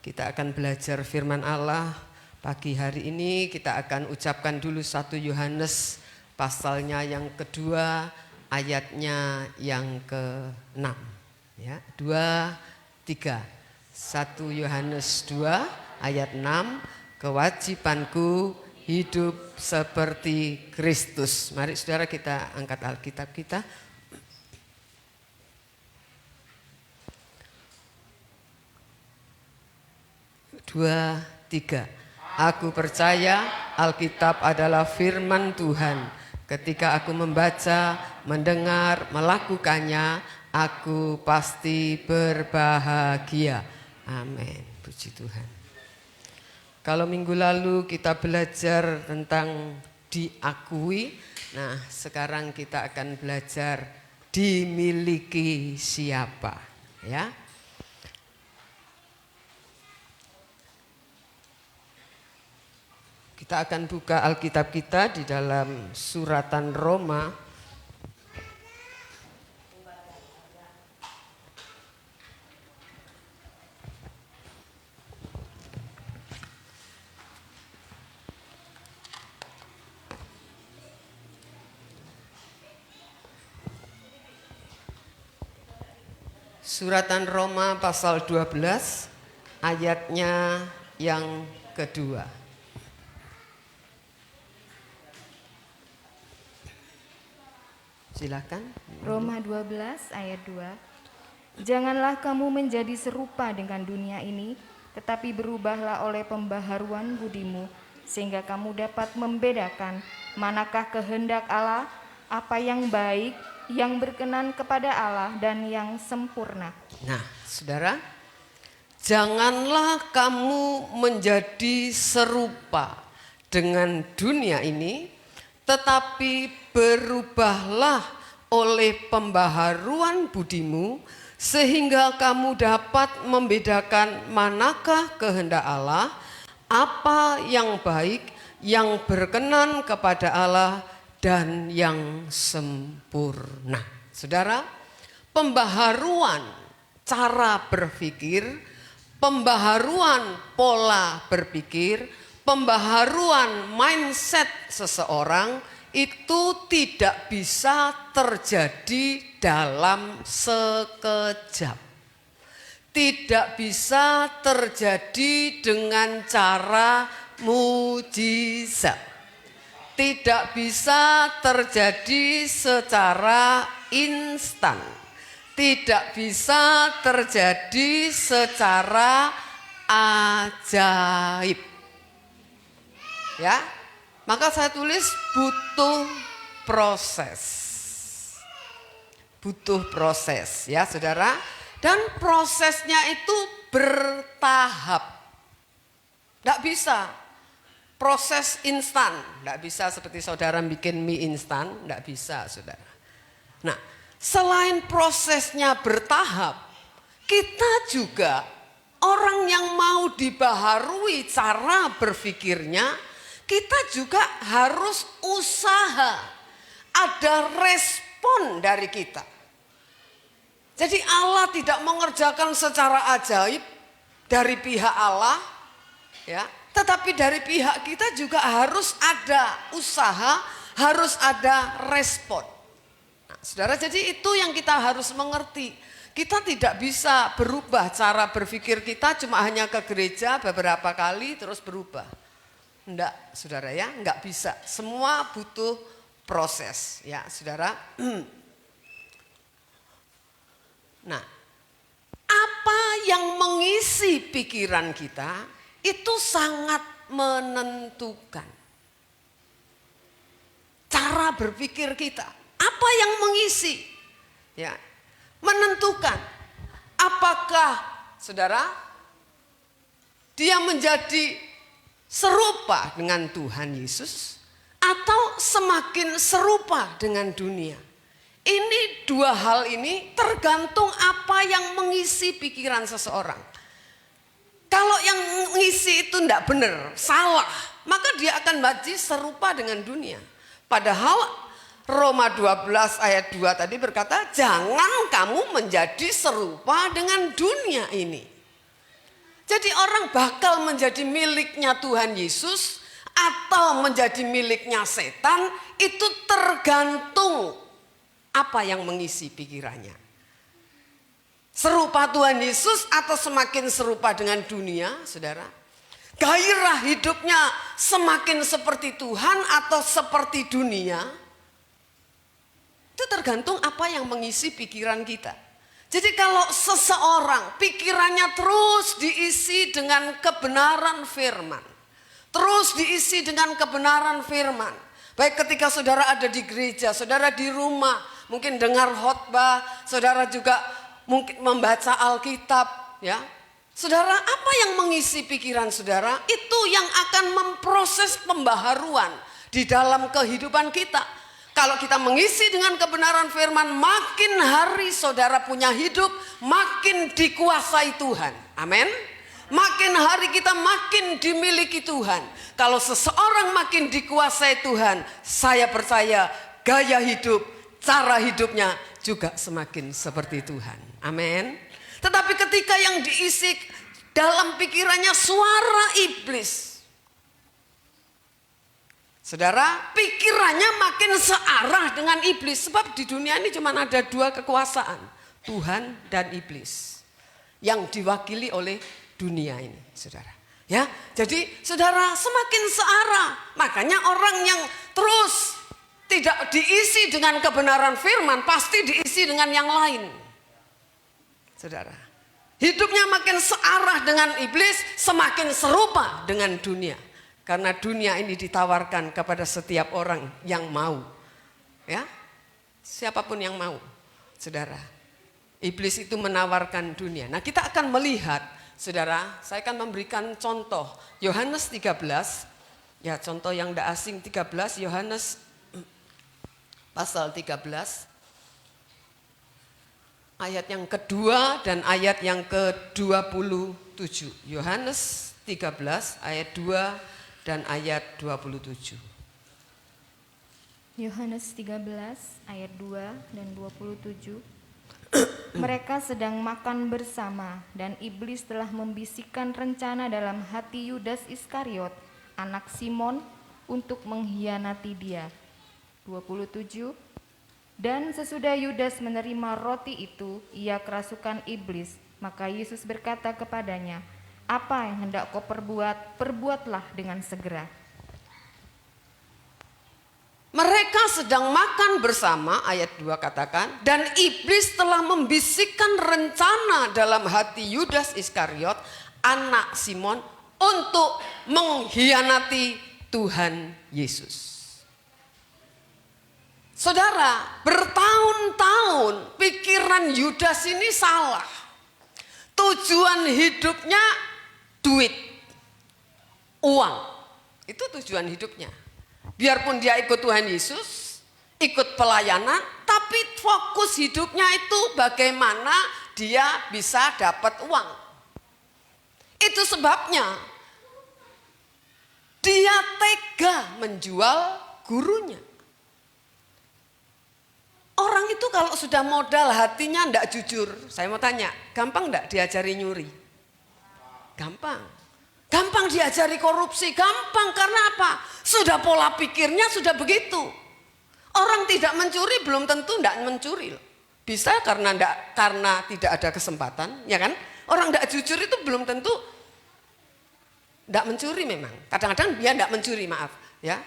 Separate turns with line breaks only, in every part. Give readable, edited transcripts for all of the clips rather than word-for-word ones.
Kita akan belajar firman Allah. Pagi hari ini kita akan ucapkan dulu 1 Yohanes pasalnya yang kedua, ayatnya yang ke-6. Ya, 2, 3. 1 Yohanes 2 ayat 6, kewajibanku hidup seperti Kristus. Mari saudara kita angkat Alkitab kita. 2, 3. Aku percaya Alkitab adalah firman Tuhan. Ketika aku membaca, mendengar, melakukannya, aku pasti berbahagia. Amin. Puji Tuhan. Kalau minggu lalu kita belajar tentang diakui, nah sekarang kita akan belajar dimiliki siapa, ya. Kita akan buka Alkitab kita di dalam suratan Roma. Suratan Roma pasal 12 ayatnya yang kedua. Silakan.
Roma 12 ayat 2. Janganlah kamu menjadi serupa dengan dunia ini, tetapi berubahlah oleh pembaharuan budimu, sehingga kamu dapat membedakan manakah kehendak Allah, apa yang baik, yang berkenan kepada Allah, dan yang sempurna.
Nah, saudara, janganlah kamu menjadi serupa dengan dunia ini, tetapi berubahlah oleh pembaharuan budimu, sehingga kamu dapat membedakan manakah kehendak Allah, apa yang baik, yang berkenan kepada Allah, dan yang sempurna. Saudara, pembaharuan cara berpikir, pembaharuan pola berpikir, pembaharuan mindset seseorang itu tidak bisa terjadi dalam sekejap. Tidak bisa terjadi dengan cara mujizat. Tidak bisa terjadi secara instan. Tidak bisa terjadi secara ajaib. Ya, maka saya tulis butuh proses. Butuh proses ya saudara. Dan prosesnya itu bertahap. Tidak bisa proses instan. Tidak bisa seperti saudara bikin mie instan. Tidak bisa saudara. Nah, selain prosesnya bertahap, kita juga orang yang mau dibaharui cara berpikirnya, kita juga harus usaha, ada respon dari kita. Jadi Allah tidak mengerjakan secara ajaib dari pihak Allah, ya, tetapi dari pihak kita juga harus ada usaha, harus ada respon. Nah, saudara, jadi itu yang kita harus mengerti. Kita tidak bisa berubah cara berpikir kita cuma hanya ke gereja beberapa kali terus berubah. Enggak, saudara ya, enggak bisa. Semua butuh proses, ya, saudara. Nah, apa yang mengisi pikiran kita itu sangat menentukan cara berpikir kita. Apa yang mengisi? Ya, menentukan apakah saudara dia menjadi serupa dengan Tuhan Yesus atau semakin serupa dengan dunia. Ini dua hal ini tergantung apa yang mengisi pikiran seseorang. Kalau yang mengisi itu tidak benar, salah, maka dia akan menjadi serupa dengan dunia. Padahal Roma 12 ayat 2 tadi berkata, jangan kamu menjadi serupa dengan dunia ini. Jadi orang bakal menjadi miliknya Tuhan Yesus atau menjadi miliknya setan itu tergantung apa yang mengisi pikirannya. Serupa Tuhan Yesus atau semakin serupa dengan dunia, saudara? Gairah hidupnya semakin seperti Tuhan atau seperti dunia? Itu tergantung apa yang mengisi pikiran kita. Jadi kalau seseorang pikirannya terus diisi dengan kebenaran firman. Terus diisi dengan kebenaran firman. Baik ketika saudara ada di gereja, saudara di rumah, mungkin dengar khotbah, saudara juga mungkin membaca Alkitab, ya. Saudara, apa yang mengisi pikiran saudara? Itu yang akan memproses pembaharuan di dalam kehidupan kita. Kalau kita mengisi dengan kebenaran firman, makin hari saudara punya hidup, makin dikuasai Tuhan. Amin. Makin hari kita makin dimiliki Tuhan. Kalau seseorang makin dikuasai Tuhan, saya percaya gaya hidup, cara hidupnya juga semakin seperti Tuhan. Amin. Tetapi ketika yang diisi dalam pikirannya suara iblis, saudara, pikirannya makin searah dengan iblis. Sebab di dunia ini cuma ada dua kekuasaan, Tuhan dan iblis, yang diwakili oleh dunia ini, saudara. Ya, jadi saudara semakin searah. Makanya orang yang terus tidak diisi dengan kebenaran firman pasti diisi dengan yang lain. Saudara, hidupnya makin searah dengan iblis, semakin serupa dengan dunia. Karena dunia ini ditawarkan kepada setiap orang yang mau. Ya, siapapun yang mau, saudara. Iblis itu menawarkan dunia. Nah, kita akan melihat, saudara, saya akan memberikan contoh. Yohanes 13, ya contoh yang tidak asing 13, Yohanes pasal 13. Ayat yang kedua dan ayat yang ke-27. Yohanes 13 ayat 2 dan ayat 27.
Yohanes 13 ayat 2 dan 27. Mereka sedang makan bersama dan iblis telah membisikkan rencana dalam hati Yudas Iskariot, anak Simon, untuk mengkhianati dia. 27. Dan sesudah Yudas menerima roti itu, ia kerasukan iblis. Maka Yesus berkata kepadanya, "Apa yang hendak kau perbuat, perbuatlah dengan segera."
Mereka sedang makan bersama, ayat 2 katakan, dan iblis telah membisikkan rencana dalam hati Yudas Iskariot, anak Simon, untuk mengkhianati Tuhan Yesus. Saudara, bertahun-tahun pikiran Yudas ini salah. Tujuan hidupnya duit, uang. Itu tujuan hidupnya. Biarpun dia ikut Tuhan Yesus, ikut pelayanan, tapi fokus hidupnya itu bagaimana dia bisa dapat uang. Itu sebabnya dia tega menjual gurunya. Orang itu kalau sudah modal hatinya tidak jujur. Saya mau tanya, gampang tidak diajari nyuri? Gampang. Gampang diajari korupsi, gampang. Karena apa? Sudah pola pikirnya sudah begitu. Orang tidak mencuri belum tentu tidak mencuri. Bisa karena tidak ada kesempatan, ya kan? Orang tidak jujur itu belum tentu tidak mencuri memang. Kadang-kadang dia tidak mencuri, maaf, ya.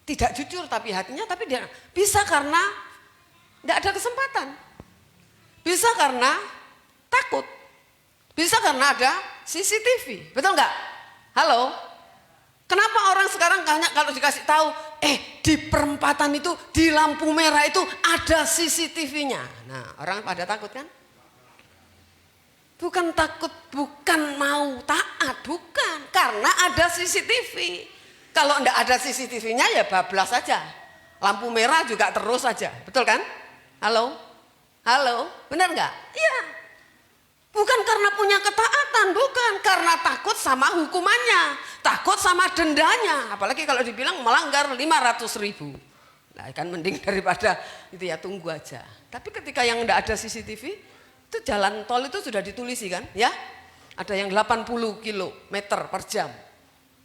Tidak jujur tapi hatinya, tapi dia bisa karena tidak ada kesempatan. Bisa karena takut. Bisa karena ada CCTV. Betul nggak? Halo? Kenapa orang sekarang kalau dikasih tahu, di perempatan itu, di lampu merah itu ada CCTV-nya. Nah, orang pada takut kan? Bukan takut, bukan mau taat, bukan. Karena ada CCTV. Kalau enggak ada CCTV-nya ya bablas saja. Lampu merah juga terus saja. Betul kan? Halo? Halo? Benar enggak? Iya. Bukan karena punya ketaatan, bukan. Karena takut sama hukumannya. Takut sama dendanya. Apalagi kalau dibilang melanggar 500.000. Nah, kan mending daripada itu ya, tunggu aja. Tapi ketika yang enggak ada CCTV, itu jalan tol itu sudah ditulisi kan, ya? Ada yang 80 kilometer per jam.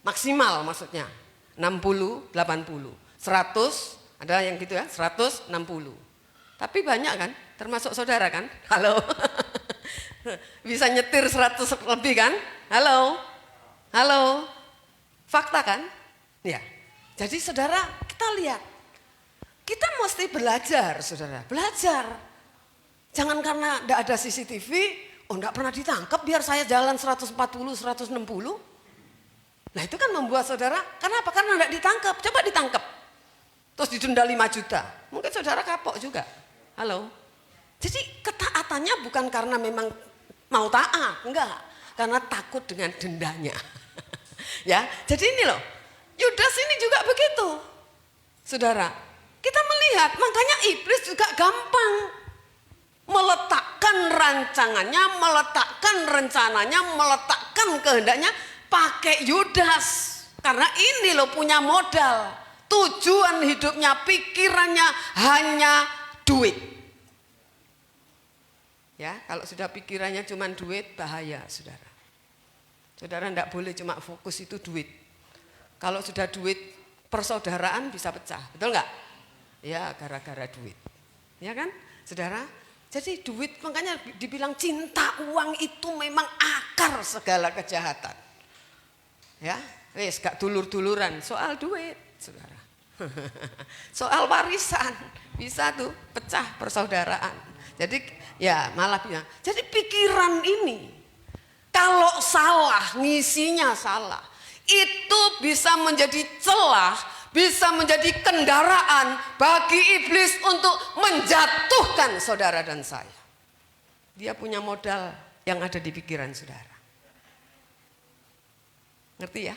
Maksimal maksudnya. 60, 80. 100, ada yang gitu ya, 160. Tapi banyak kan, termasuk saudara kan? Halo. Bisa nyetir 100 lebih kan? Halo. Halo. Fakta kan? Ya. Jadi saudara, kita lihat. Kita mesti belajar, saudara. Belajar. Jangan karena tidak ada CCTV, tidak pernah ditangkap, biar saya jalan 140, 160. Nah itu kan membuat saudara, kenapa? Karena tidak ditangkap, coba ditangkap. Terus didenda 5 juta. Mungkin saudara kapok juga. Halo. Jadi ketaatannya bukan karena memang mau taat, enggak. Karena takut dengan dendanya. Ya, jadi ini loh. Yudas ini juga begitu. Saudara, kita melihat, makanya iblis juga gampang meletakkan rancangannya, meletakkan rencananya, meletakkan kehendaknya pakai Yudas. Karena ini loh punya modal. Tujuan hidupnya, pikirannya hanya duit. Ya, kalau sudah pikirannya cuma duit, bahaya, saudara. Saudara tidak boleh cuma fokus itu duit. Kalau sudah duit, persaudaraan bisa pecah, betul nggak? Ya, gara-gara duit. Ya kan, saudara? Jadi duit, makanya dibilang cinta uang itu memang akar segala kejahatan. Ya, wes gak dulur-duluran soal duit, saudara. Soal warisan bisa tuh pecah persaudaraan. Jadi ya malah bilang, jadi pikiran ini kalau salah, ngisinya salah, itu bisa menjadi celah, bisa menjadi kendaraan bagi iblis untuk menjatuhkan saudara dan saya. Dia punya modal yang ada di pikiran saudara. Ngerti ya?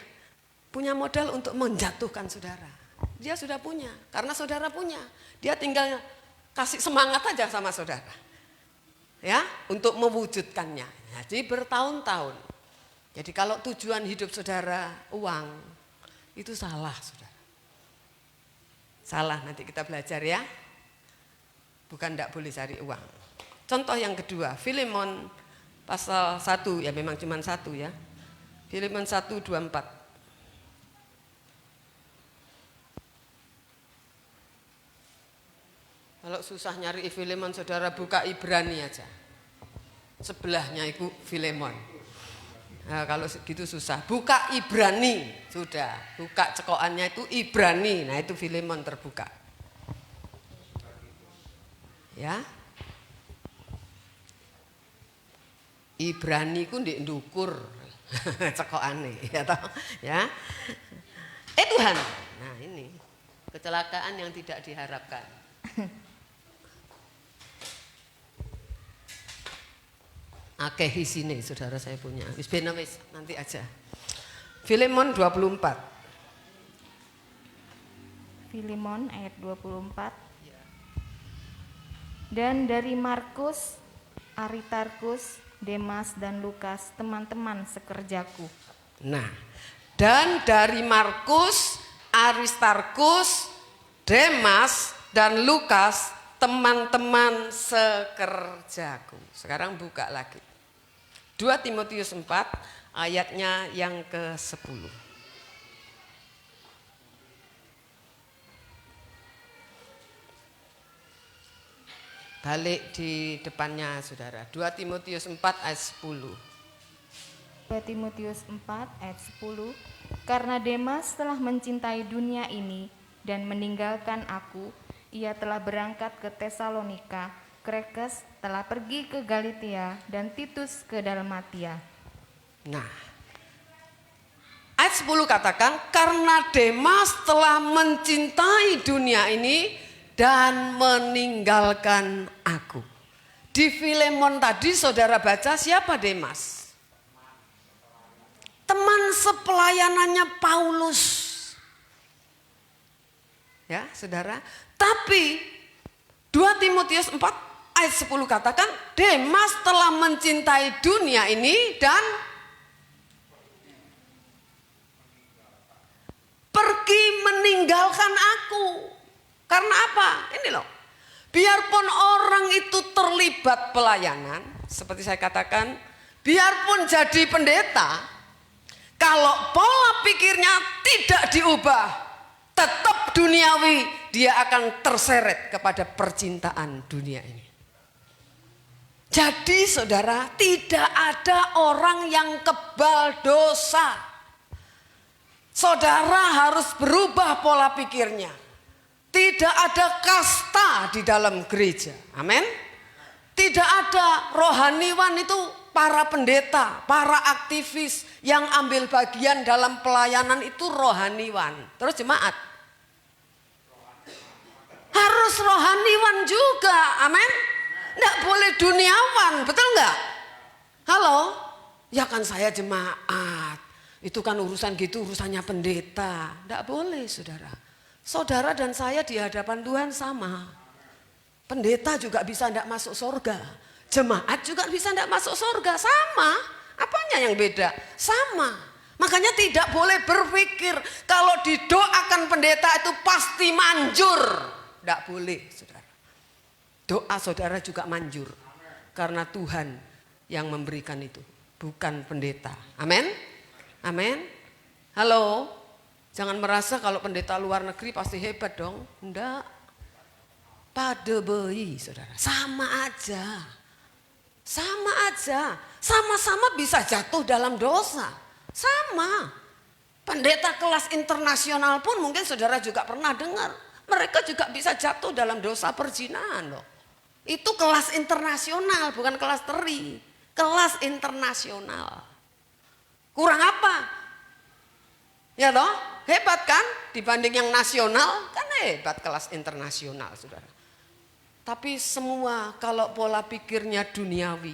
Punya modal untuk menjatuhkan saudara. Dia sudah punya, karena saudara punya. Dia tinggal kasih semangat aja sama saudara. Ya, untuk mewujudkannya. Jadi bertahun-tahun. Jadi kalau tujuan hidup saudara uang, itu salah, saudara. Salah, nanti kita belajar ya. Bukan tidak boleh cari uang. Contoh yang kedua, Filemon pasal 1, ya memang cuma 1 ya. Filemon 1:24. Kalau susah nyari Filemon, saudara buka Ibrani aja. Sebelahnya itu Filemon. Nah, kalau gitu susah. Buka Ibrani, sudah. Buka cekokannya itu Ibrani. Nah itu Filemon terbuka. Ya. Ibrani ku ndek ndukur cekokane, ya toh, ya. Tuhan. Nah ini kecelakaan yang tidak diharapkan. Akeh isine saudara saya punya. Wis ben wis nanti aja. Filemon 24.
Filemon ayat 24. Dan dari Markus, Aristarkus, Demas dan Lukas, teman-teman sekerjaku.
Nah, dan dari Markus, Aristarkus, Demas dan Lukas, teman-teman sekerjaku. Sekarang buka lagi. 2 Timotius 4 ayatnya yang ke-10. Balik di depannya saudara. 2 Timotius 4 ayat 10.
2 Timotius 4 ayat 10. Karena Demas telah mencintai dunia ini dan meninggalkan aku, ia telah berangkat ke Tesalonika, Krekes telah pergi ke Galatia, dan Titus ke Dalmatia.
Nah, ayat 10 katakan, karena Demas telah mencintai dunia ini dan meninggalkan aku. Di Filemon tadi saudara baca siapa Demas? Teman sepelayanannya Paulus. Ya saudara, tapi 2 Timotius 4 ayat 10 katakan, Demas telah mencintai dunia ini dan pergi meninggalkan aku. Karena apa? Ini loh, biarpun orang itu terlibat pelayanan, seperti saya katakan, biarpun jadi pendeta, kalau pola pikirnya tidak diubah, tetap duniawi, dia akan terseret kepada percintaan dunia ini. Jadi saudara, tidak ada orang yang kebal dosa. Saudara harus berubah pola pikirnya. Tidak ada kasta di dalam gereja. Amin. Tidak ada rohaniwan itu para pendeta, para aktivis yang ambil bagian dalam pelayanan itu rohaniwan. Terus jemaat harus rohaniwan juga, amin. Nggak boleh duniawan, betul nggak? Halo, ya kan saya jemaat, itu kan urusan gitu, urusannya pendeta. Nggak boleh saudara. Saudara dan saya di hadapan Tuhan sama. Pendeta juga bisa nggak masuk surga. Jemaat juga bisa nggak masuk surga, sama. Apanya yang beda? Sama. Makanya tidak boleh berpikir kalau didoakan pendeta itu pasti manjur. Tidak boleh, saudara. Doa saudara juga manjur. Karena Tuhan yang memberikan itu, bukan pendeta. Amin? Amin? Halo? Jangan merasa kalau pendeta luar negeri pasti hebat dong. Enggak. Pada bayi, saudara. Sama aja. Sama aja. Sama-sama bisa jatuh dalam dosa. Sama. Pendeta kelas internasional pun mungkin saudara juga pernah dengar. Mereka juga bisa jatuh dalam dosa perzinahan loh. Itu kelas internasional, bukan kelas teri. Kelas internasional. Kurang apa? Ya toh? Hebat kan? Dibanding yang nasional, kan hebat kelas internasional, saudara. Tapi semua kalau pola pikirnya duniawi,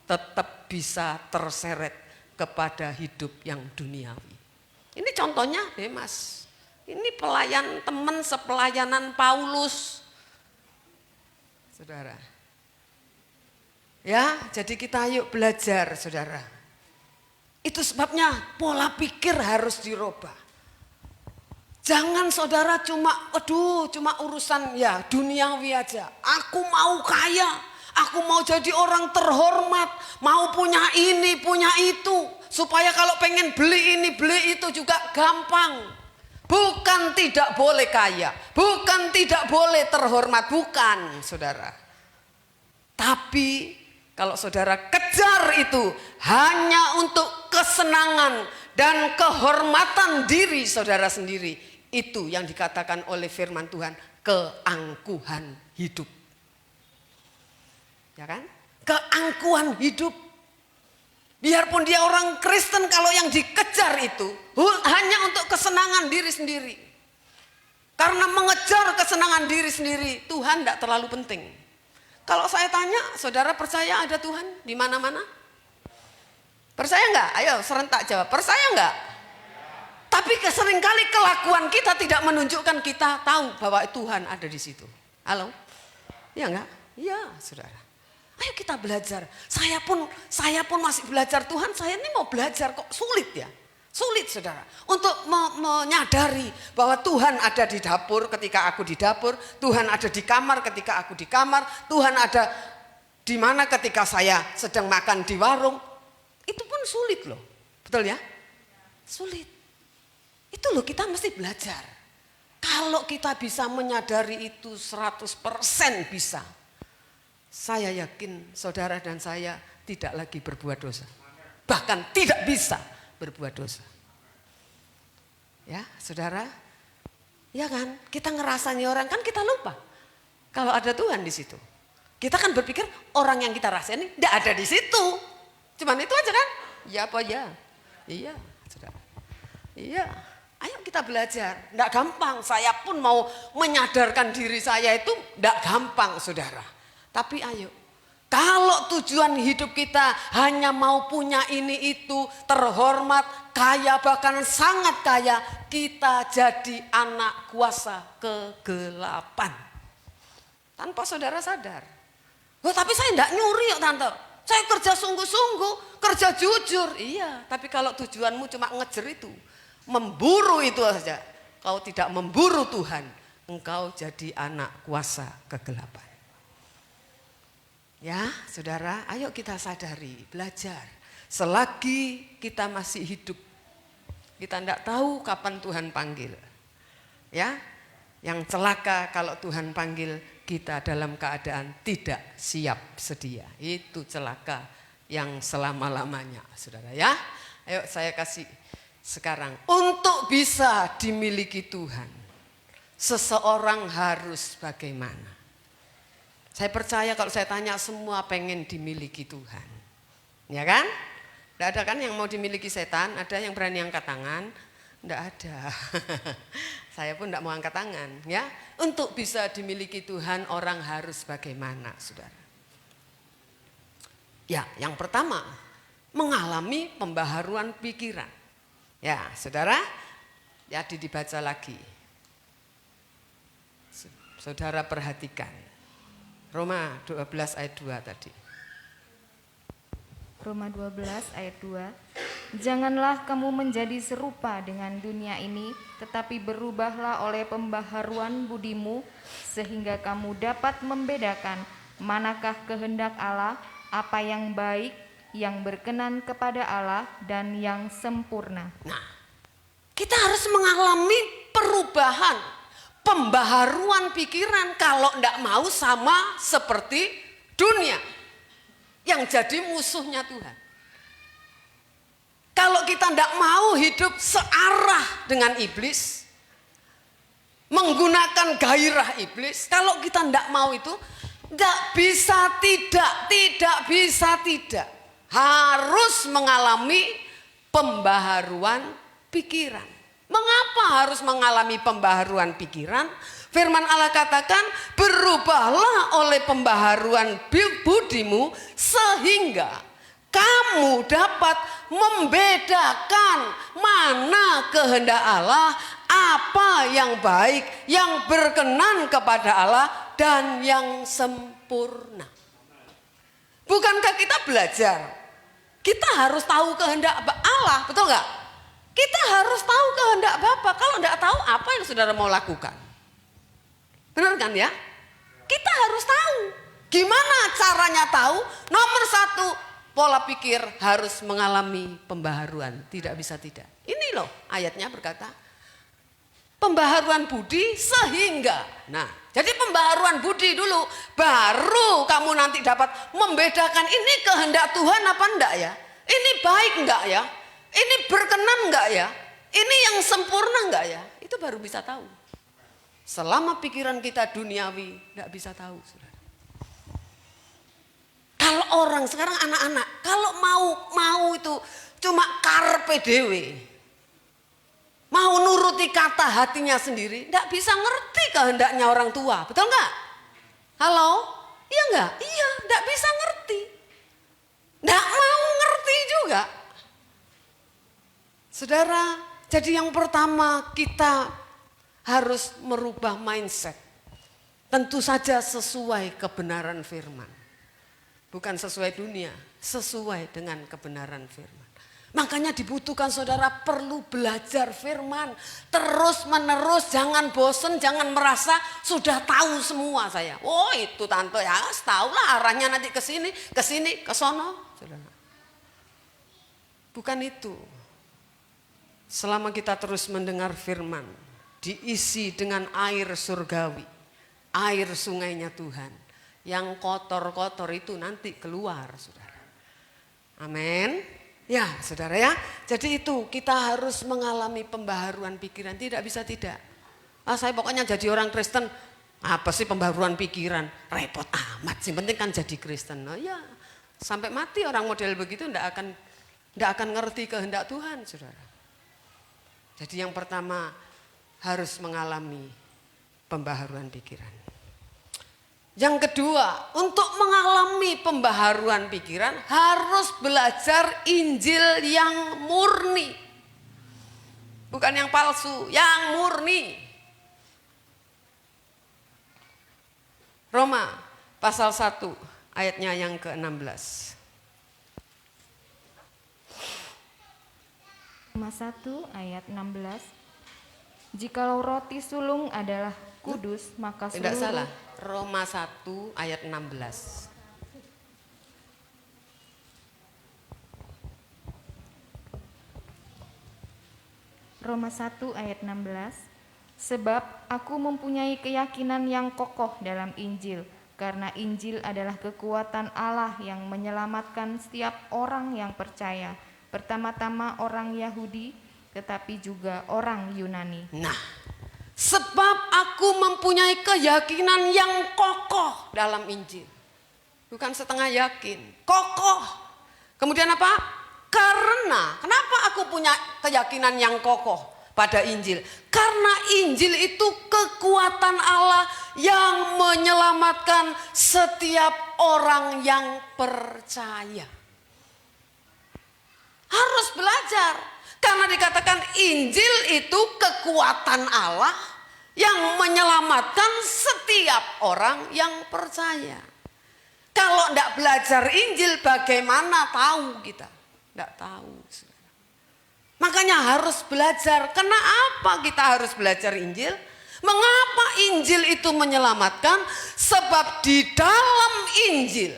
tetap bisa terseret kepada hidup yang duniawi. Ini contohnya Demas. Ini pelayan teman sepelayanan Paulus. Saudara. Ya, jadi kita yuk belajar, saudara. Itu sebabnya pola pikir harus dirubah. Jangan saudara cuma urusan ya duniawi aja. Aku mau kaya, aku mau jadi orang terhormat, mau punya ini, punya itu. Supaya kalau pengen beli ini, beli itu juga gampang. Bukan tidak boleh kaya, bukan tidak boleh terhormat, bukan saudara. Tapi kalau saudara kejar itu hanya untuk kesenangan dan kehormatan diri saudara sendiri. Itu yang dikatakan oleh firman Tuhan, keangkuhan hidup. Ya kan? Keangkuhan hidup. Biarpun dia orang Kristen, kalau yang dikejar itu hanya untuk kesenangan diri sendiri. Karena mengejar kesenangan diri sendiri, Tuhan tidak terlalu penting. Kalau saya tanya, saudara percaya ada Tuhan di mana-mana? Percaya enggak? Ayo serentak jawab, percaya enggak? Tapi seringkali kelakuan kita tidak menunjukkan kita tahu bahwa Tuhan ada di situ. Halo? Iya enggak? Iya, saudara. Ayo kita belajar. Saya pun masih belajar Tuhan. Saya ini mau belajar kok sulit ya. Sulit saudara. Untuk menyadari bahwa Tuhan ada di dapur ketika aku di dapur. Tuhan ada di kamar ketika aku di kamar. Tuhan ada di mana ketika saya sedang makan di warung. Itu pun sulit loh. Betul ya? Sulit. Itu loh kita mesti belajar. Kalau kita bisa menyadari itu 100% bisa. Saya yakin saudara dan saya tidak lagi berbuat dosa. Bahkan tidak bisa berbuat dosa. Ya saudara. Ya kan kita ngerasani orang kan kita lupa. Kalau ada Tuhan di situ. Kita kan berpikir orang yang kita rasani tidak ada di situ. Cuman itu aja kan. Ya apa ya. Iya saudara. Iya. Ayo kita belajar, tidak gampang. Saya pun mau menyadarkan diri saya itu tidak gampang saudara. Tapi ayo, kalau tujuan hidup kita hanya mau punya ini itu, terhormat, kaya bahkan sangat kaya, kita jadi anak kuasa kegelapan. Tanpa saudara sadar. Oh, tapi saya tidak nyuri ya tante. Saya kerja sungguh-sungguh, kerja jujur. Iya, tapi kalau tujuanmu cuma ngejar itu. Memburu itu saja. Kau tidak memburu Tuhan, engkau jadi anak kuasa kegelapan. Ya, saudara, ayo kita sadari, belajar. Selagi kita masih hidup, kita tidak tahu kapan Tuhan panggil. Ya, yang celaka kalau Tuhan panggil kita dalam keadaan tidak siap sedia. Itu celaka yang selama-lamanya, saudara ya. Ayo saya kasih sekarang. Untuk bisa dimiliki Tuhan, seseorang harus bagaimana? Saya percaya kalau saya tanya semua pengen dimiliki Tuhan. Ya kan? Tidak ada kan yang mau dimiliki setan? Ada yang berani angkat tangan? Tidak ada. Saya pun tidak mau angkat tangan. Ya, untuk bisa dimiliki Tuhan orang harus bagaimana, saudara? Ya, yang pertama mengalami pembaharuan pikiran. Ya, saudara, ya dibaca lagi. Saudara perhatikan. Roma 12 ayat 2 tadi.
Roma 12 ayat 2. Janganlah kamu menjadi serupa dengan dunia ini, tetapi berubahlah oleh pembaharuan budimu, sehingga kamu dapat membedakan manakah kehendak Allah, apa yang baik, yang berkenan kepada Allah, dan yang sempurna.
Nah, kita harus mengalami perubahan, pembaharuan pikiran kalau tidak mau sama seperti dunia yang jadi musuhnya Tuhan. Kalau kita tidak mau hidup searah dengan iblis, menggunakan gairah iblis, kalau kita tidak mau itu, tidak bisa tidak bisa tidak. Harus mengalami pembaharuan pikiran. Mengapa harus mengalami pembaharuan pikiran? Firman Allah katakan, berubahlah oleh pembaharuan budimu sehingga kamu dapat membedakan mana kehendak Allah, apa yang baik, yang berkenan kepada Allah, dan yang sempurna. Bukankah kita belajar? Kita harus tahu kehendak Allah, betul nggak? Kita harus tahu kehendak Bapa. Kalau nggak tahu, apa yang saudara mau lakukan? Benar kan ya? Kita harus tahu. Gimana caranya tahu? Nomor satu, pola pikir harus mengalami pembaharuan. Tidak bisa tidak. Ini loh ayatnya berkata, pembaharuan budi sehingga. Nah, jadi pembaharuan budi dulu, baru kamu nanti dapat membedakan ini kehendak Tuhan apa enggak ya? Ini baik enggak ya? Ini berkenan enggak ya? Ini yang sempurna enggak ya? Itu baru bisa tahu. Selama pikiran kita duniawi, enggak bisa tahu, saudara. Kalau orang sekarang anak-anak, kalau mau itu cuma carpe diewe, mau nuruti kata hatinya sendiri, enggak bisa ngerti kehendaknya orang tua, betul enggak? Halo? Iya enggak? Iya, enggak bisa ngerti. Enggak mau ngerti juga. Saudara, jadi yang pertama kita harus merubah mindset. Tentu saja sesuai kebenaran firman. Bukan sesuai dunia, sesuai dengan kebenaran firman. Makanya dibutuhkan saudara perlu belajar firman. Terus menerus, jangan bosen, jangan merasa sudah tahu semua saya. Oh itu tante ya, tahu lah arahnya nanti ke sini, ke sono. Bukan itu. Selama kita terus mendengar firman, diisi dengan air surgawi, air sungainya Tuhan, yang kotor-kotor itu nanti keluar, saudara. Amin. Ya, saudara ya. Jadi itu kita harus mengalami pembaharuan pikiran, tidak bisa tidak. Saya pokoknya jadi orang Kristen, apa sih pembaharuan pikiran? Repot amat sih, penting kan jadi Kristen. Oh ya, sampai mati orang model begitu tidak akan ngerti kehendak Tuhan, saudara. Jadi yang pertama harus mengalami pembaharuan pikiran. Yang kedua, untuk mengalami pembaharuan pikiran harus belajar Injil yang murni. Bukan yang palsu, yang murni. Roma pasal 1 ayatnya yang ke-16.
Roma 1 ayat 16. Jikalau roti sulung adalah kudus, maka seluruh...
Tidak salah, Roma 1 ayat 16.
Roma 1 ayat 16. Sebab aku mempunyai keyakinan yang kokoh dalam Injil, karena Injil adalah kekuatan Allah yang menyelamatkan setiap orang yang percaya, pertama-tama orang Yahudi, tetapi juga orang Yunani.
Nah, sebab aku mempunyai keyakinan yang kokoh dalam Injil. Bukan setengah yakin, kokoh. Kemudian apa? Kenapa aku punya keyakinan yang kokoh pada Injil? Karena Injil itu kekuatan Allah yang menyelamatkan setiap orang yang percaya. Harus belajar. Karena dikatakan Injil itu kekuatan Allah yang menyelamatkan setiap orang yang percaya. Kalau tidak belajar Injil bagaimana tahu kita? Tidak tahu. Makanya harus belajar. Kenapa kita harus belajar Injil? Mengapa Injil itu menyelamatkan? Sebab di dalam Injil,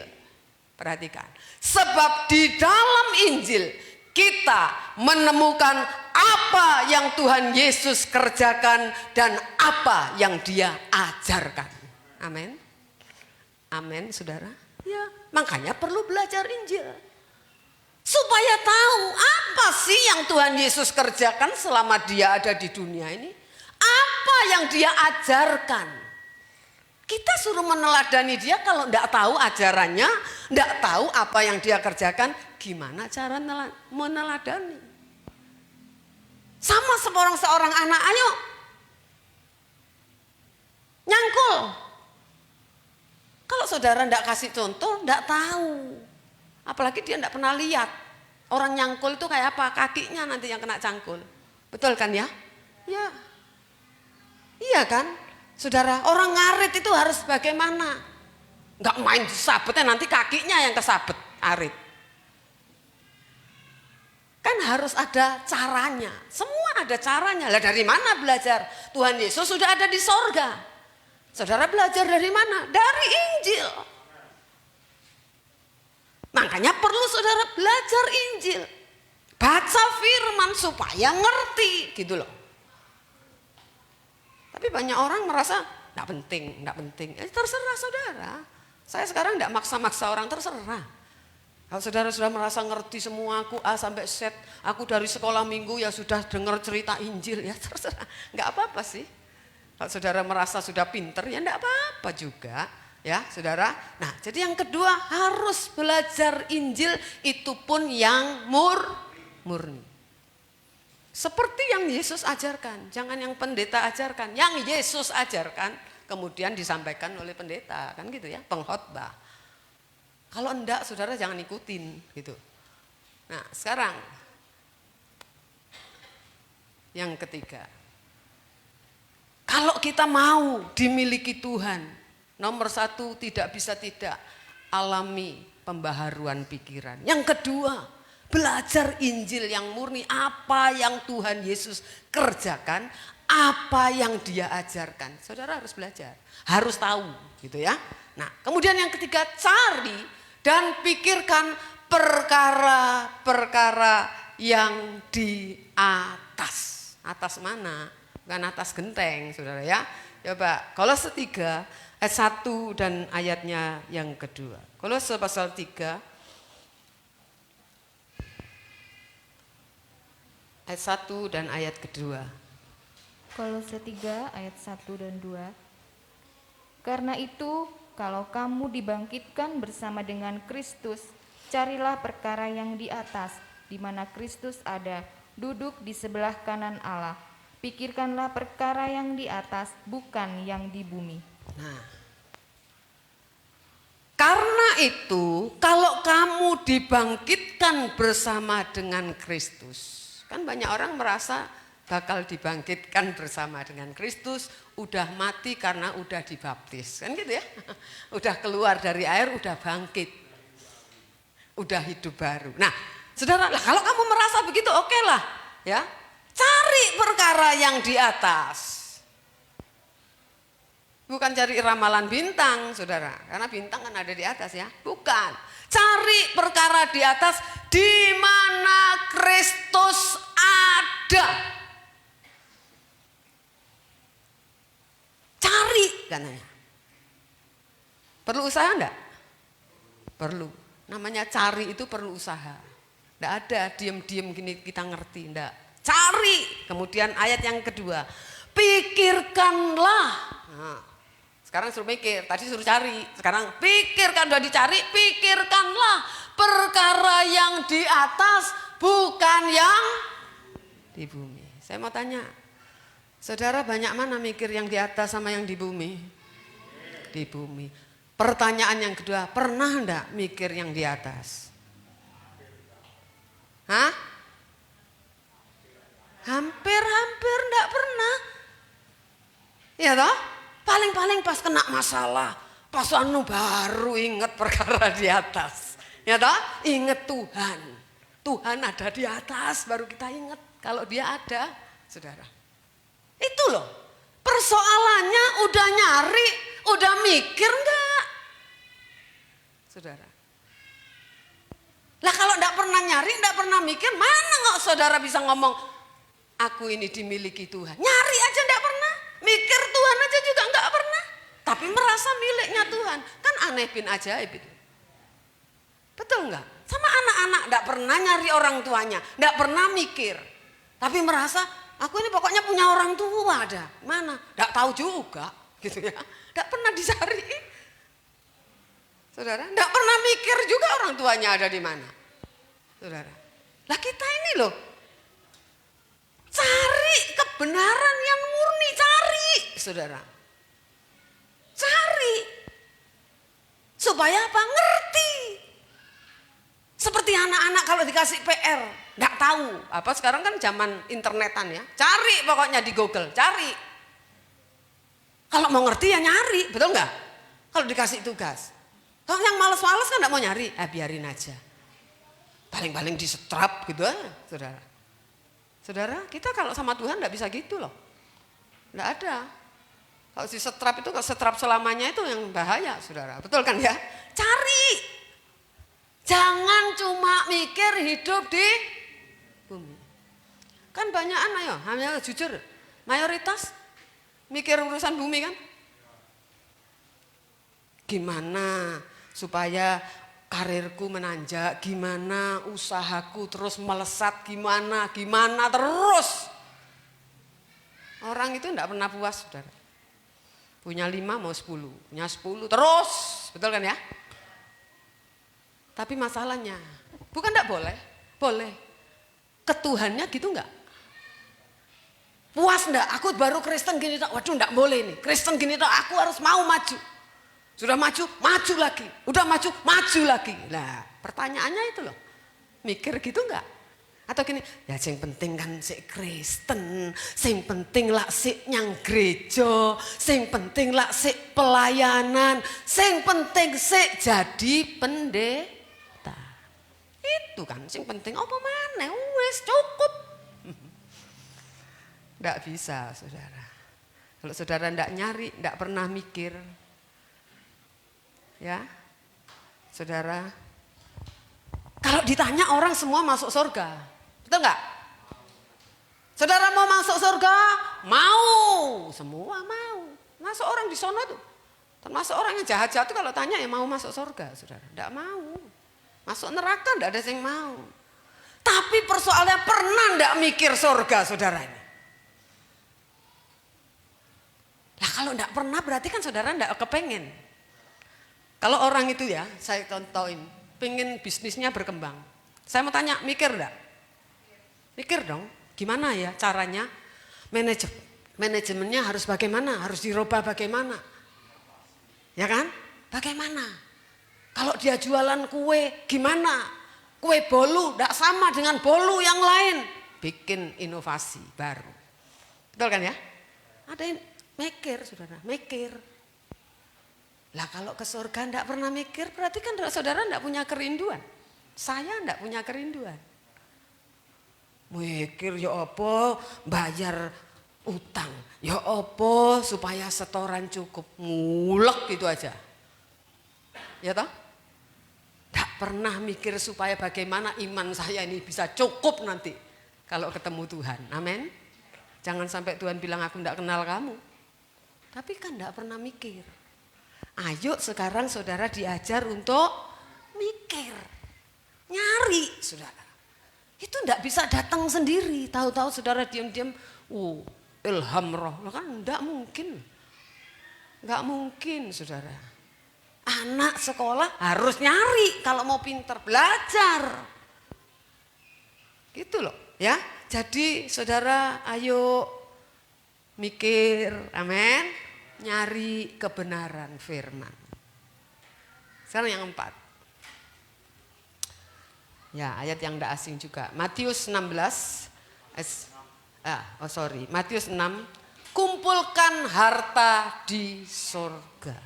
perhatikan, sebab di dalam Injil kita menemukan apa yang Tuhan Yesus kerjakan dan apa yang Dia ajarkan. Amin. Amin, saudara. Ya, makanya perlu belajar Injil. Supaya tahu apa sih yang Tuhan Yesus kerjakan selama Dia ada di dunia ini. Apa yang Dia ajarkan. Kita suruh meneladani Dia, kalau tidak tahu ajarannya, tidak tahu apa yang Dia kerjakan, gimana cara meneladani. Sama seorang anak, ayo nyangkul. Kalau saudara tidak kasih contoh, tidak tahu. Apalagi dia tidak pernah lihat orang nyangkul itu kayak apa, kakinya nanti yang kena cangkul. Betul kan ya? Ya. Iya kan? Saudara, orang ngarit itu harus bagaimana? Enggak main sabetnya, nanti kakinya yang kesabet arit. Kan harus ada caranya. Semua ada caranya. Lah dari mana belajar? Tuhan Yesus sudah ada di sorga. Saudara belajar dari mana? Dari Injil. Makanya perlu saudara belajar Injil. Baca firman supaya ngerti gitu loh. Tapi banyak orang merasa enggak penting. Terserah saudara. Saya sekarang enggak maksa-maksa orang, terserah. Kalau saudara sudah merasa ngerti semua, aku A sampai Z, aku dari sekolah minggu ya sudah dengar cerita Injil, ya terserah. Enggak apa-apa sih. Kalau saudara merasa sudah pinter ya enggak apa-apa juga. Ya saudara, nah jadi yang kedua harus belajar Injil, itu pun yang murni. Seperti yang Yesus ajarkan, jangan yang pendeta ajarkan, yang Yesus ajarkan kemudian disampaikan oleh pendeta, kan gitu ya, pengkhotbah. Kalau enggak saudara jangan ikutin gitu. Nah sekarang yang ketiga, kalau kita mau dimiliki Tuhan, nomor satu tidak bisa tidak alami pembaharuan pikiran. Yang kedua, belajar Injil yang murni, apa yang Tuhan Yesus kerjakan, apa yang Dia ajarkan. Saudara harus belajar, harus tahu gitu ya. Nah, kemudian yang ketiga, cari dan pikirkan perkara-perkara yang di atas. Atas mana? Bukan atas genteng, saudara ya. Coba, Kolose 3 ayat 1 dan ayatnya yang kedua. Kolose pasal 3 ayat 1 dan ayat kedua.
Kolose 3 ayat 1 dan 2. Karena itu, kalau kamu dibangkitkan bersama dengan Kristus, carilah perkara yang di atas, di mana Kristus ada, duduk di sebelah kanan Allah. Pikirkanlah perkara yang di atas, bukan yang di bumi.
Nah, karena itu kalau kamu dibangkitkan bersama dengan Kristus, kan banyak orang merasa bakal dibangkitkan bersama dengan Kristus, udah mati karena udah dibaptis, kan gitu ya, udah keluar dari air, udah bangkit, udah hidup baru. Nah, saudara, kalau kamu merasa begitu, oke lah, ya, cari perkara yang di atas. Bukan cari ramalan bintang, saudara. Karena bintang kan ada di atas ya. Bukan. Cari perkara di atas di mana Kristus ada. katanya. Perlu usaha enggak? Perlu. Namanya cari itu perlu usaha. Enggak ada diem-diem gini kita ngerti, enggak. Cari. Kemudian ayat yang kedua, pikirkanlah. Nah, sekarang suruh mikir, tadi suruh cari. Sekarang pikirkan, udah dicari, pikirkanlah perkara yang di atas, bukan yang di bumi. Saya mau tanya, saudara banyak mana mikir yang di atas sama yang di bumi? Di bumi. Pertanyaan yang kedua, pernah enggak mikir yang di atas? Hah? Hampir enggak pernah. Ya toh? Paling-paling pas kena masalah, pas anu baru inget perkara di atas. Ya toh? Inget Tuhan. Tuhan ada di atas baru kita inget kalau dia ada, saudara. Itu loh. Persoalannya udah nyari, udah mikir enggak? Saudara. Lah kalau enggak pernah nyari, enggak pernah mikir, mana kok saudara bisa ngomong aku ini dimiliki Tuhan. Nyari aja enggak pernah. Mikir Tuhan aja juga enggak pernah. Tapi merasa miliknya Tuhan. Kan aneh bin ajaib itu. Betul enggak? Sama anak-anak enggak pernah nyari orang tuanya. Enggak pernah mikir. Tapi merasa aku ini pokoknya punya orang tua ada. Mana? Enggak tahu juga gitu ya. Enggak pernah dicari. Saudara, enggak pernah mikir juga orang tuanya ada di mana. Saudara. Lah kita ini loh. Cari kebenaran yang murni, cari, saudara. Cari. Supaya apa? Ngerti. Seperti anak-anak kalau dikasih PR, nggak tahu. Apa sekarang kan zaman internetan ya. Cari pokoknya di Google, cari. Kalau mau ngerti ya nyari, betul nggak? Kalau dikasih tugas. Kalau yang males-males kan nggak mau nyari, biarin aja. Paling-paling disetrap gitu aja, saudara. Saudara, kita kalau sama Tuhan enggak bisa gitu loh. Enggak ada. Kalau si setrap itu, kalau setrap selamanya itu yang bahaya, saudara. Betul kan ya? Cari. Jangan cuma mikir hidup di bumi. Kan banyak anak ya, hanya jujur. Mayoritas mikir urusan bumi kan. Gimana supaya karirku menanjak, gimana usahaku terus melesat, gimana terus. Orang itu enggak pernah puas, saudara. Punya 5 mau 10, punya 10 terus, betul kan ya? Tapi masalahnya, bukan enggak boleh, boleh. Ketuhannya gitu enggak? Puas enggak? Aku baru Kristen gini, waduh enggak boleh nih. Kristen gini, aku harus mau maju. Sudah maju, maju lagi. Udah maju, maju lagi. Nah, pertanyaannya itu loh. Mikir gitu enggak? Atau gini, ya yang penting kan si Kristen, yang penting lah si nyang gereja, yang penting lah si pelayanan, yang penting si jadi pendeta. Itu kan yang penting apa mana? Wes cukup. Enggak bisa, saudara. Kalau saudara enggak nyari, enggak pernah mikir. Ya, saudara, kalau ditanya orang semua masuk surga, betul nggak? Saudara mau masuk surga? Mau, semua mau. Masuk orang di sono tuh, termasuk orang yang jahat-jahat tuh kalau tanya ya mau masuk surga, saudara, nggak mau. Masuk neraka nggak ada yang mau. Tapi persoalannya pernah nggak mikir surga, saudara ini? Lah kalau nggak pernah berarti kan saudara nggak kepengen. Kalau orang itu ya, saya contohin, pengen bisnisnya berkembang. Saya mau tanya, mikir enggak? Mikir dong, gimana ya caranya? Manajemennya harus bagaimana? Harus dirubah bagaimana? Ya kan? Bagaimana? Kalau dia jualan kue, gimana? Kue bolu enggak sama dengan bolu yang lain. Bikin inovasi baru. Betul kan ya? Ada yang mikir, saudara, mikir. Lah kalau ke surga enggak pernah mikir, berarti kan saudara enggak punya kerinduan. Saya enggak punya kerinduan. Mikir ya apa bayar utang, ya apa supaya setoran cukup, ngulek gitu aja. Ya toh? Enggak pernah mikir supaya bagaimana iman saya ini bisa cukup nanti kalau ketemu Tuhan. Amin. Jangan sampai Tuhan bilang aku enggak kenal kamu. Tapi kan enggak pernah mikir. Ayo sekarang saudara diajar untuk mikir. Nyari saudara. Itu enggak bisa datang sendiri. Tahu-tahu saudara diam-diam, ilham roh. Kan enggak mungkin. Enggak mungkin saudara. Anak sekolah harus nyari kalau mau pinter, belajar. Gitu loh ya. Jadi saudara ayo mikir, amin, nyari kebenaran firman. Sekarang yang 4. Ya, ayat yang tidak asing juga. Matius 16. Matius 6. Kumpulkan harta di sorga.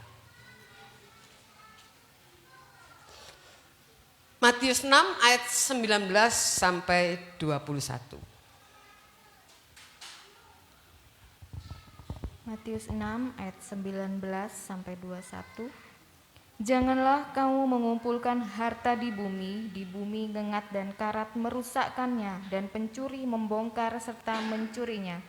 Matius 6 ayat 19 sampai 21.
Matius 6 ayat 19 sampai 21. Janganlah kamu mengumpulkan harta di bumi ngengat dan karat merusakkannya dan pencuri membongkar serta mencurinya.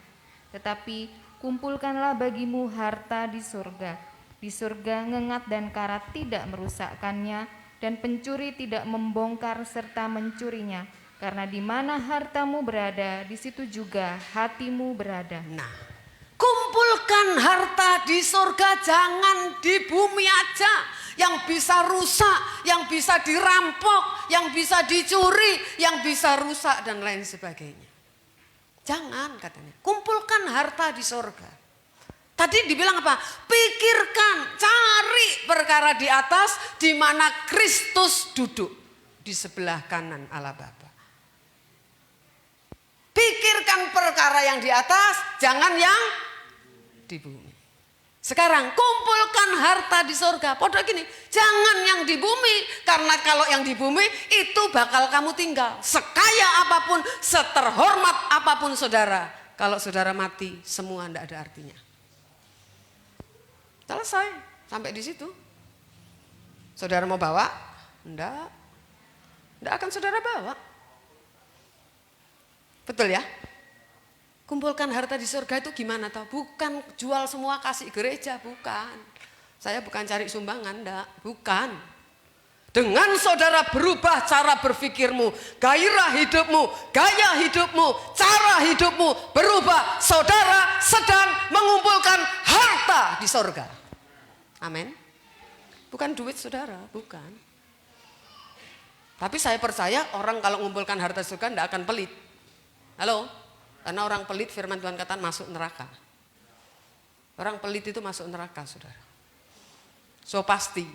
Tetapi kumpulkanlah bagimu harta di surga. Di surga ngengat dan karat tidak merusakkannya dan pencuri tidak membongkar serta mencurinya. Karena di mana hartamu berada, di situ juga hatimu berada.
Nah, kumpulkan harta di surga, jangan di bumi aja. Yang bisa rusak, yang bisa dirampok, yang bisa dicuri, yang bisa rusak dan lain sebagainya. Jangan katanya, kumpulkan harta di surga. Tadi dibilang apa? Pikirkan, cari perkara di atas di mana Kristus duduk di sebelah kanan Allah Bapa. Pikirkan perkara yang di atas, jangan yang di bumi. Sekarang kumpulkan harta di surga. Podo gini, jangan yang di bumi, karena kalau yang di bumi itu bakal kamu tinggal. Sekaya apapun, seterhormat apapun saudara, kalau saudara mati semua tidak ada artinya. Selesai, sampai di situ. Saudara mau bawa? Enggak akan saudara bawa. Betul ya? Kumpulkan harta di surga itu gimana toh? Bukan jual semua kasih gereja, bukan. Saya bukan cari sumbangan, enggak, bukan. Dengan saudara berubah cara berpikirmu, gairah hidupmu, gaya hidupmu, cara hidupmu berubah, saudara sedang mengumpulkan harta di surga. Amin. Bukan duit saudara, bukan. Tapi saya percaya orang kalau mengumpulkan harta surga tidak akan pelit. Halo? Karena orang pelit firman Tuhan katakan masuk neraka. Orang pelit itu masuk neraka saudara. So pasti.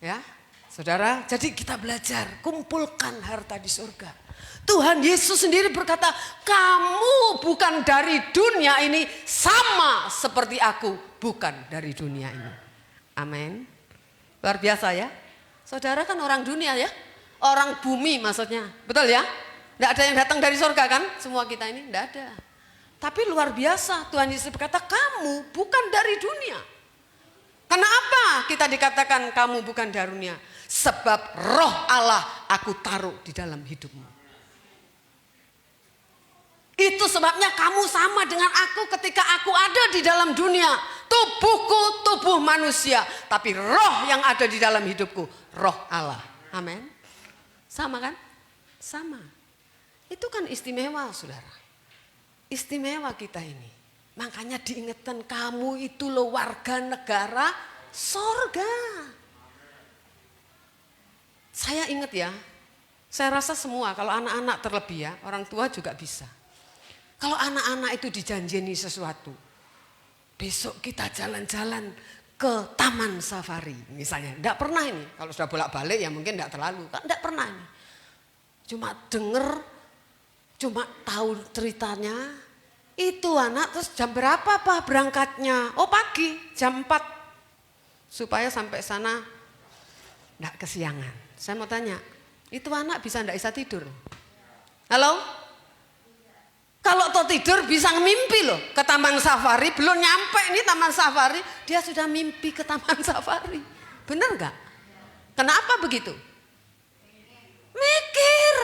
Ya, saudara, jadi kita belajar kumpulkan harta di surga. Tuhan Yesus sendiri berkata, kamu bukan dari dunia ini, sama seperti aku bukan dari dunia ini. Amin. Luar biasa ya. Saudara kan orang dunia ya, orang bumi maksudnya, betul ya? Tidak ada yang datang dari surga kan, semua kita ini tidak ada. Tapi luar biasa, Tuhan Yesus berkata, kamu bukan dari dunia. Kenapa kita dikatakan kamu bukan dari dunia? Sebab roh Allah aku taruh di dalam hidupmu. Itu sebabnya kamu sama dengan aku ketika aku ada di dalam dunia. Tubuhku tubuh manusia, tapi roh yang ada di dalam hidupku, roh Allah. Amin. Sama kan? Sama. Itu kan istimewa saudara. Istimewa kita ini. Makanya diingatkan kamu itu loh warga negara sorga. Saya ingat ya, saya rasa semua kalau anak-anak terlebih ya, orang tua juga bisa. Kalau anak-anak itu dijanjeni sesuatu, besok kita jalan-jalan ke taman safari misalnya. Tidak pernah ini, kalau sudah bolak-balik ya mungkin tidak terlalu, tidak pernah ini. Cuma denger, cuma tahu ceritanya, itu anak terus jam berapa Pak berangkatnya? Oh pagi, jam 4. Supaya sampai sana enggak kesiangan. Saya mau tanya, itu anak bisa enggak bisa tidur? Halo? Kalau toh tidur bisa mimpi loh ke taman safari, belum nyampe ini taman safari, dia sudah mimpi ke taman safari. Benar enggak? Kenapa begitu? Mikir.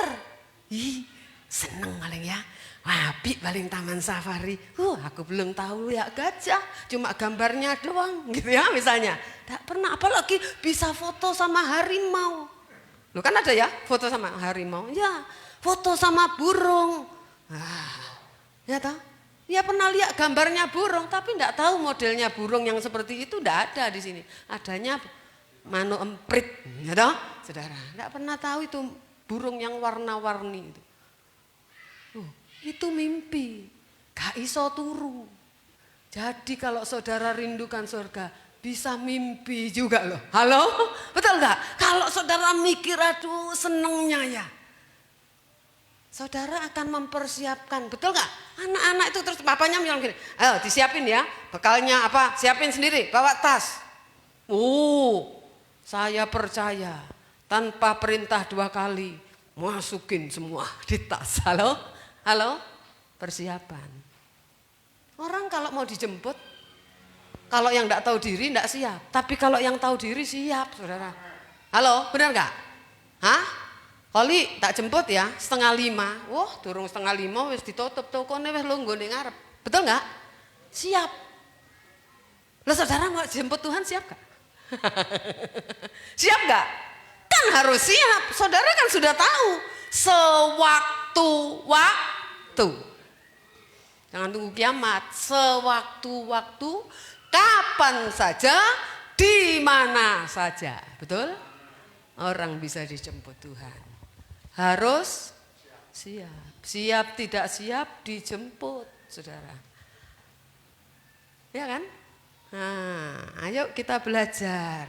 Ih, seneng paling ya. Wah, Bi paling taman safari, aku belum tahu ya gajah, cuma gambarnya doang gitu ya misalnya. Tidak pernah, apalagi bisa foto sama harimau. Loh kan ada ya foto sama harimau, ya foto sama burung. Ya tahu? Ya pernah lihat gambarnya burung, tapi tidak tahu modelnya burung yang seperti itu tidak ada di sini. Adanya mano emprit, ya tahu? Saudara, tidak pernah tahu itu burung yang warna-warni itu. Itu mimpi, gak iso turu. Jadi kalau saudara rindukan surga, bisa mimpi juga loh. Halo, betul gak? Kalau saudara mikir aduh senengnya ya, saudara akan mempersiapkan, betul gak? Anak-anak itu terus papanya bilang gini, ayo disiapin ya, bekalnya apa, siapin sendiri, bawa tas. Saya percaya, tanpa perintah 2 kali, masukin semua di tas. Halo, persiapan. Orang kalau mau dijemput, kalau yang tidak tahu diri tidak siap. Tapi kalau yang tahu diri siap, saudara. Halo, benar nggak? Hah? Kali tak jemput ya 4:30. Wah, durung 4:30 wis ditutup tokone wis lungguh ning ngarep. Betul nggak? Siap. Lah saudara mau jemput Tuhan siap nggak? Siap nggak? Kan harus siap. Saudara kan sudah tahu sewaktu-waktu. Jangan tunggu kiamat, sewaktu-waktu, kapan saja, di mana saja. Betul? Orang bisa dijemput Tuhan. Harus siap. Siap tidak siap dijemput, saudara. Ya kan? Nah, ayo kita belajar.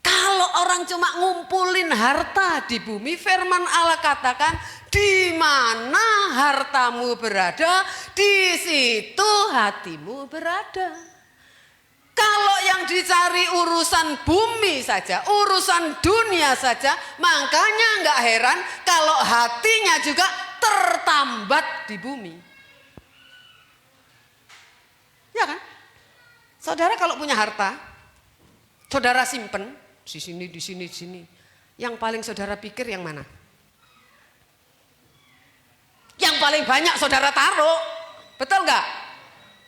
Kalau orang cuma ngumpulin harta di bumi, firman Allah katakan, di mana hartamu berada, di situ hatimu berada. Kalau yang dicari urusan bumi saja, urusan dunia saja, makanya nggak heran kalau hatinya juga tertambat di bumi. Ya kan? Saudara kalau punya harta, saudara simpen di sini, di sini, di sini. Yang paling saudara pikir yang mana? Yang paling banyak saudara taruh, betul nggak?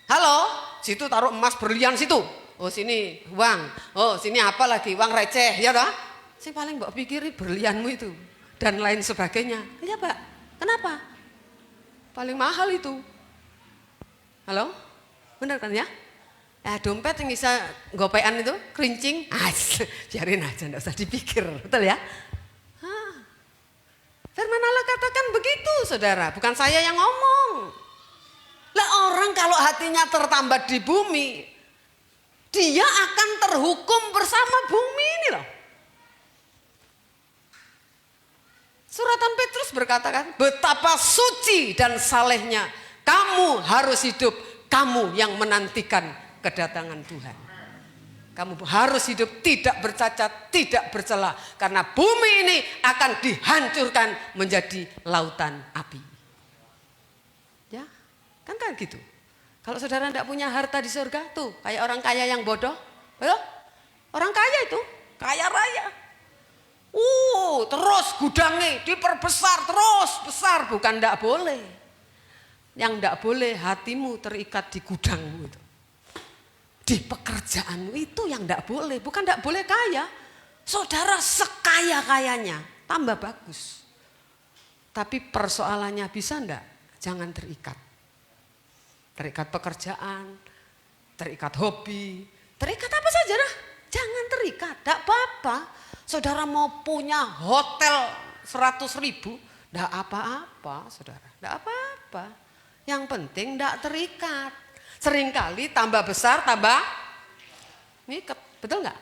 Halo, situ taruh emas berlian situ. Oh sini uang, oh sini apa lagi uang receh, ya dah. Saya paling mbak pikiri berlianmu itu dan lain sebagainya. Iya Pak, kenapa? Paling mahal itu. Halo, benar kan ya? Dompet yang bisa gopean itu, kerincing, biarin aja, enggak usah dipikir, betul ya? Firman Allah katakan begitu, saudara, bukan saya yang ngomong. Lah orang kalau hatinya tertambat di bumi, dia akan terhukum bersama bumi ini loh. Suratan Petrus berkata kan, betapa suci dan salehnya kamu harus hidup, kamu yang menantikan kedatangan Tuhan. Kamu harus hidup tidak bercacat, tidak bercela. Karena bumi ini akan dihancurkan menjadi lautan api. Ya, kan gitu. Kalau saudara tidak punya harta di surga, tuh kayak orang kaya yang bodoh. Betul? Orang kaya itu, kaya raya. Terus gudangnya diperbesar, terus besar. Bukan tidak boleh. Yang tidak boleh hatimu terikat di gudangmu itu. Di pekerjaanmu itu yang tidak boleh. Bukan tidak boleh kaya. Saudara sekaya-kayanya tambah bagus. Tapi persoalannya bisa enggak? Jangan terikat. Terikat pekerjaan, terikat hobi, terikat apa saja dah. Jangan terikat, tidak apa-apa. Saudara mau punya hotel 100.000, tidak apa-apa saudara. Tidak apa-apa. Yang penting tidak terikat. Seringkali tambah besar, tambah ngikat, betul nggak?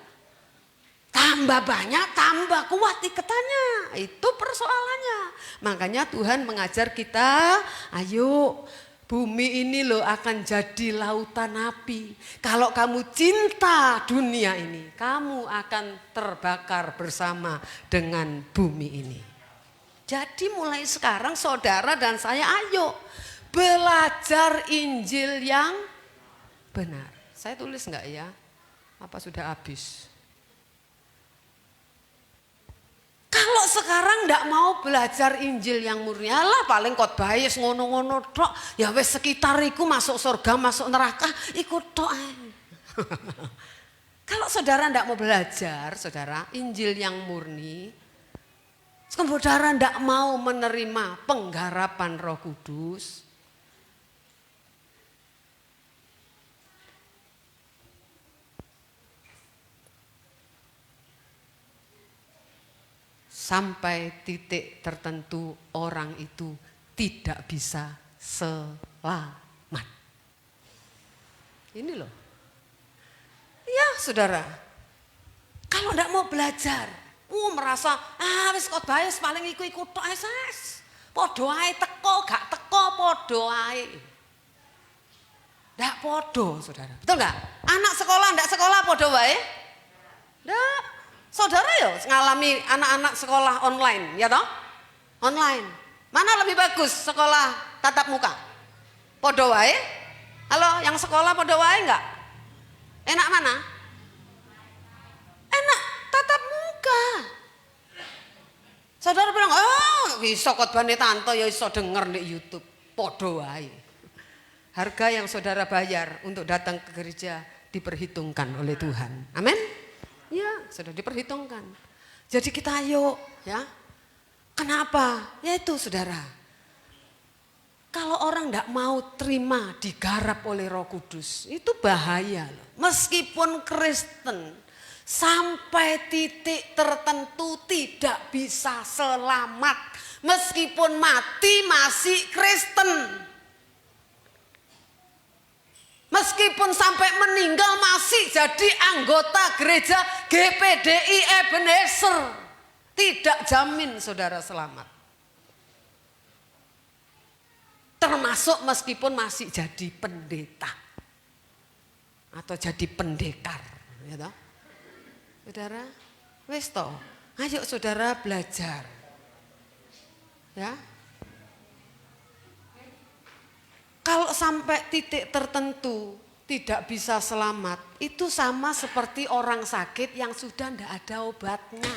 Tambah banyak, tambah kuat ikatannya. Itu persoalannya. Makanya Tuhan mengajar kita, ayo bumi ini loh akan jadi lautan api. Kalau kamu cinta dunia ini, kamu akan terbakar bersama dengan bumi ini. Jadi mulai sekarang saudara dan saya ayo belajar Injil yang benar. Saya tulis enggak ya? Apa sudah habis? Kalau sekarang ndak mau belajar Injil yang murni, alah paling khotbah wis ngono-ngono tok, ya wis sekitar iku masuk surga, masuk neraka, ikut tok ae. Kalau saudara ndak mau belajar, saudara, Injil yang murni, saudara ndak mau menerima penggarapan Roh Kudus, sampai titik tertentu orang itu tidak bisa selamat. Ini loh. Ya saudara, kalau tidak mau belajar, merasa wis khotbah paling ikut tok es. Podo ae teko gak teko podo ae. Ndak podo saudara. Betul nggak? Anak sekolah ndak sekolah podo wae? Ndak. Saudara ya ngalami anak-anak sekolah online, ya toh? Online. Mana lebih bagus sekolah tatap muka? Podo wae? Halo, yang sekolah podo wae enggak? Enak mana? Enak tatap muka. Saudara bilang, bisa khotbahne tante ya iso denger di YouTube. Podo wae. Harga yang saudara bayar untuk datang ke gereja diperhitungkan oleh Tuhan. Amin. Ya, sudah diperhitungkan. Jadi kita ayo, ya. Kenapa? Yaitu saudara. Kalau orang tidak mau terima digarap oleh Roh Kudus, itu bahaya loh. Meskipun Kristen, sampai titik tertentu tidak bisa selamat. Meskipun mati masih Kristen. Meskipun sampai meninggal masih jadi anggota gereja GPDI Ebenezer. Tidak jamin saudara selamat. Termasuk meskipun masih jadi pendeta. Atau jadi pendekar. Ya toh? Saudara, wis toh. Ayo saudara belajar. Ya. Kalau sampai titik tertentu tidak bisa selamat, itu sama seperti orang sakit yang sudah tidak ada obatnya.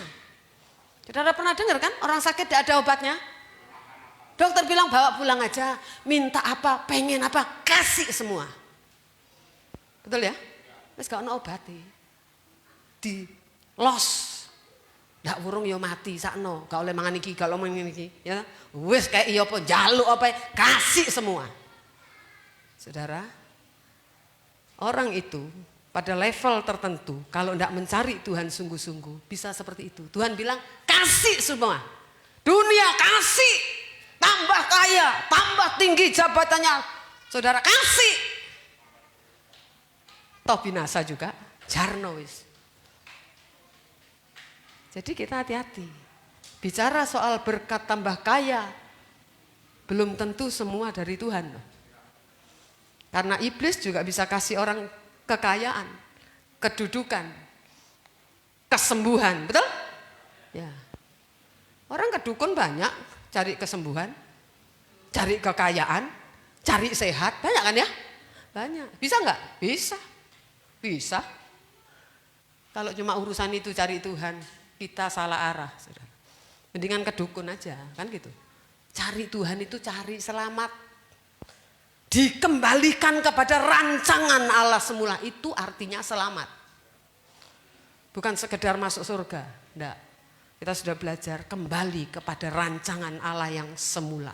Saudara pernah dengar kan orang sakit tidak ada obatnya? Dokter bilang bawa pulang aja, minta apa, pengen apa, kasih semua. Betul ya? Wis gak ono obati. Di los. Ndak wurung yo mati sakno, gak oleh mangan iki, gak oleh mangan iki, ya. Wis kayak iya apa njaluk apa, kasih semua. Saudara, orang itu pada level tertentu kalau tidak mencari Tuhan sungguh-sungguh bisa seperti itu. Tuhan bilang kasih semua, dunia kasih, tambah kaya, tambah tinggi jabatannya, saudara kasih. Toh binasa juga, jarno wis. Jadi kita hati-hati, bicara soal berkat tambah kaya, belum tentu semua dari Tuhan loh. Karena iblis juga bisa kasih orang kekayaan, kedudukan, kesembuhan, betul? Ya. Orang kedukun banyak cari kesembuhan, cari kekayaan, cari sehat, banyak kan ya? Banyak. Bisa nggak? Bisa. Bisa. Kalau cuma urusan itu cari Tuhan, kita salah arah, saudara. Mendingan kedukun aja, kan gitu. Cari Tuhan itu cari selamat. Dikembalikan kepada rancangan Allah semula, itu artinya selamat. Bukan sekedar masuk surga, enggak. Kita sudah belajar kembali kepada rancangan Allah yang semula.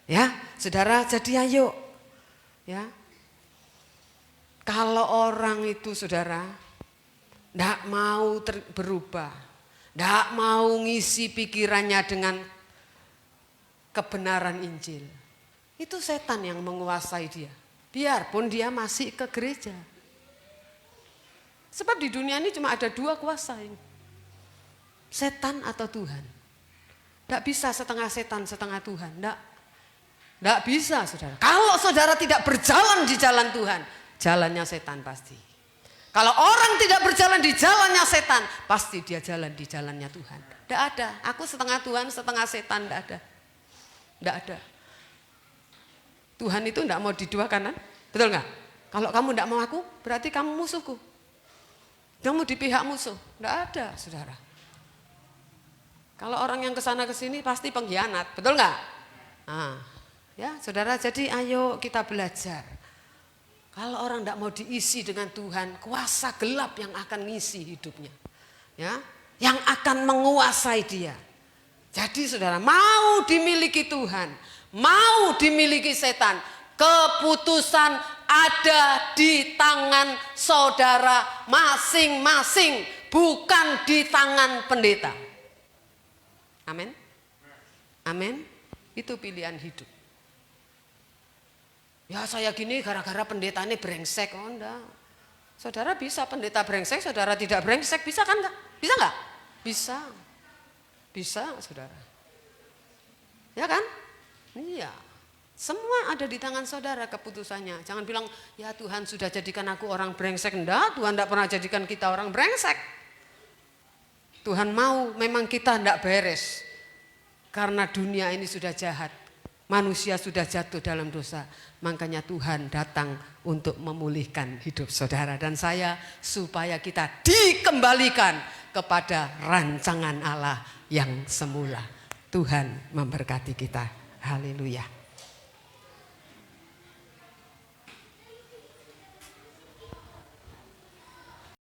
Ya, saudara, jadi ayo. Ya. Kalau orang itu saudara enggak mau berubah, enggak mau ngisi pikirannya dengan kebenaran Injil. Itu setan yang menguasai dia. Biarpun dia masih ke gereja. Sebab di dunia ini cuma ada dua kuasa ini. Setan atau Tuhan. Tidak bisa setengah setan, setengah Tuhan. Tidak bisa saudara. Kalau saudara tidak berjalan di jalan Tuhan, jalannya setan pasti. Kalau orang tidak berjalan di jalannya setan, pasti dia jalan di jalannya Tuhan. Tidak ada. Aku setengah Tuhan, setengah setan. Tidak ada. Tidak ada. Tuhan itu tidak mau di dua kanan, betul nggak? Kalau kamu tidak mau aku, berarti kamu musuhku. Kamu di pihak musuh, tidak ada, saudara. Kalau orang yang kesana kesini pasti pengkhianat, betul nggak? Nah, ya saudara, jadi ayo kita belajar. Kalau orang tidak mau diisi dengan Tuhan, kuasa gelap yang akan ngisi hidupnya, ya, yang akan menguasai dia. Jadi saudara, mau dimiliki Tuhan, mau dimiliki setan, keputusan ada di tangan saudara masing-masing, bukan di tangan pendeta. Amin. Amin. Itu pilihan hidup. Ya saya gini gara-gara pendeta ini brengsek. Oh enggak. Saudara bisa pendeta brengsek, saudara tidak brengsek. Bisa kan enggak? Bisa enggak? Bisa. Bisa saudara. Ya kan? Iya. Semua ada di tangan saudara keputusannya. Jangan bilang ya Tuhan sudah jadikan aku orang brengsek. Enggak, Tuhan enggak pernah jadikan kita orang brengsek. Tuhan mau memang kita tidak beres. Karena dunia ini sudah jahat. Manusia sudah jatuh dalam dosa. Makanya Tuhan datang untuk memulihkan hidup saudara dan saya. Supaya kita dikembalikan kepada rancangan Allah yang semula. Tuhan memberkati kita. Haleluya.